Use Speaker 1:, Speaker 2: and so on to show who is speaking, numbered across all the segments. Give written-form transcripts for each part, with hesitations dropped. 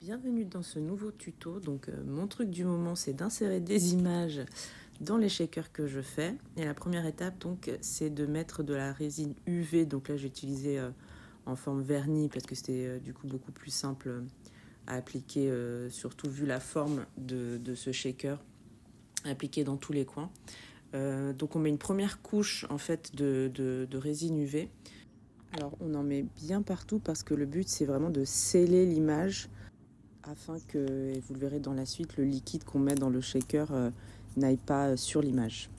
Speaker 1: Bienvenue dans ce nouveau tuto. Donc mon truc du moment, c'est d'insérer des images dans les shakers que je fais. Et la première étape, donc, c'est de mettre de la résine UV. Donc là, j'ai utilisé en forme vernis parce que c'était du coup beaucoup plus simple à appliquer, surtout vu la forme de ce shaker, appliqué dans tous les coins. Donc on met une première couche en fait de résine UV. Alors on en met bien partout parce que le but c'est vraiment de sceller l'image afin que, et vous le verrez dans la suite, le liquide qu'on met dans le shaker n'aille pas sur l'image.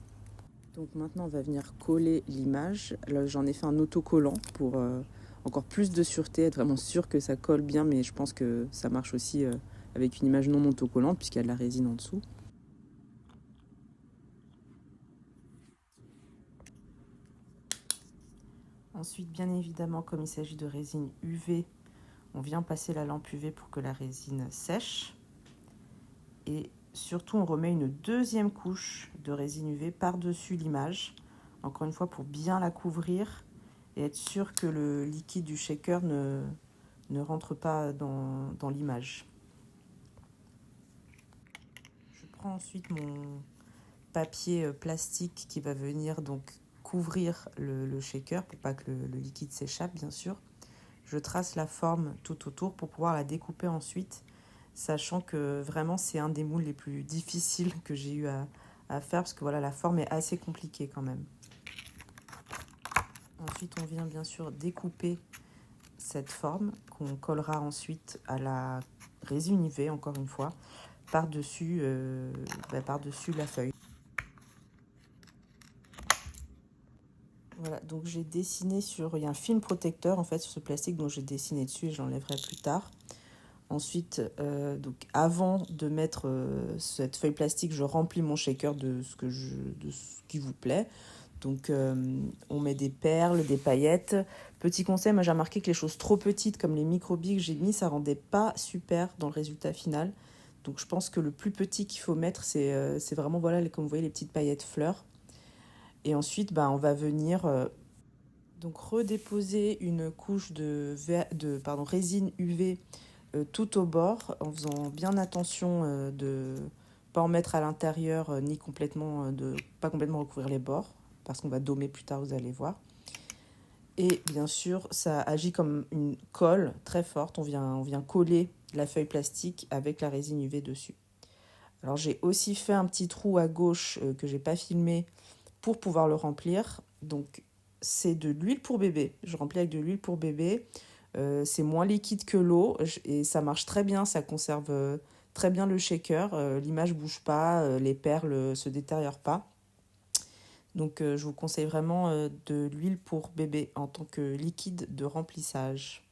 Speaker 1: Donc maintenant on va venir coller l'image. Là j'en ai fait un autocollant pour encore plus de sûreté, être vraiment sûr que ça colle bien, mais je pense que ça marche aussi avec une image non autocollante puisqu'il y a de la résine en dessous. Ensuite, bien évidemment, comme il s'agit de résine UV, on vient passer la lampe UV pour que la résine sèche. Et surtout, on remet une deuxième couche de résine UV par-dessus l'image, encore une fois pour bien la couvrir et être sûr que le liquide du shaker ne rentre pas dans l'image. Je prends ensuite mon papier plastique qui va venir donc couvrir le shaker pour pas que le liquide s'échappe, bien sûr. Je trace la forme tout autour pour pouvoir la découper ensuite, sachant que vraiment c'est un des moules les plus difficiles que j'ai eu à faire parce que voilà, la forme est assez compliquée quand même. Ensuite, on vient bien sûr découper cette forme qu'on collera ensuite à la résine UV, encore une fois, par-dessus par-dessus la feuille. Voilà, donc j'ai dessiné sur, il y a un film protecteur en fait sur ce plastique dont j'ai dessiné dessus et j'enlèverai plus tard. Ensuite, donc avant de mettre cette feuille plastique, je remplis mon shaker de ce qui vous plaît. Donc, on met des perles, des paillettes. Petit conseil, moi j'ai remarqué que les choses trop petites, comme les micro-billes que j'ai mis, ça rendait pas super dans le résultat final. Donc, je pense que le plus petit qu'il faut mettre, c'est vraiment, voilà, comme vous voyez, les petites paillettes fleurs. Et ensuite, on va venir donc redéposer une couche de résine UV tout au bord, en faisant bien attention de ne pas en mettre à l'intérieur, ni complètement, de pas complètement recouvrir les bords, parce qu'on va dommer plus tard, vous allez voir. Et bien sûr, ça agit comme une colle très forte. On vient coller la feuille plastique avec la résine UV dessus. Alors j'ai aussi fait un petit trou à gauche que j'ai pas filmé pour pouvoir le remplir. Donc c'est de l'huile pour bébé. Je remplis avec de l'huile pour bébé. C'est moins liquide que l'eau et ça marche très bien. Ça conserve très bien le shaker. L'image bouge pas, les perles se détériorent pas. Donc je vous conseille vraiment de l'huile pour bébé en tant que liquide de remplissage.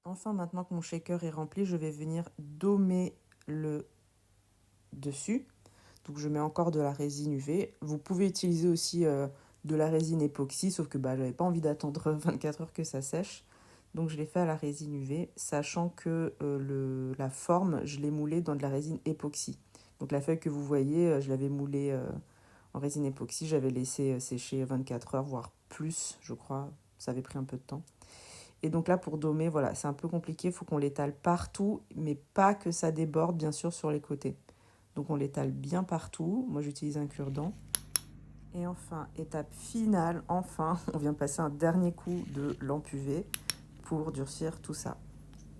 Speaker 1: Enfin, maintenant que mon shaker est rempli, je vais venir dommer le dessus. Donc je mets encore de la résine UV. Vous pouvez utiliser aussi de la résine époxy, sauf que j'avais pas envie d'attendre 24 heures que ça sèche. Donc je l'ai fait à la résine UV, sachant que la forme, je l'ai moulée dans de la résine époxy. Donc la feuille que vous voyez, je l'avais moulée en résine époxy. J'avais laissé sécher 24 heures, voire plus, je crois. Ça avait pris un peu de temps. Et donc là, pour dommer, voilà, c'est un peu compliqué. Il faut qu'on l'étale partout, mais pas que ça déborde, bien sûr, sur les côtés. Donc on l'étale bien partout. Moi, j'utilise un cure-dent. Et enfin, étape finale, enfin, on vient passer un dernier coup de lampe UV pour durcir tout ça.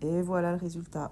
Speaker 1: Et voilà le résultat.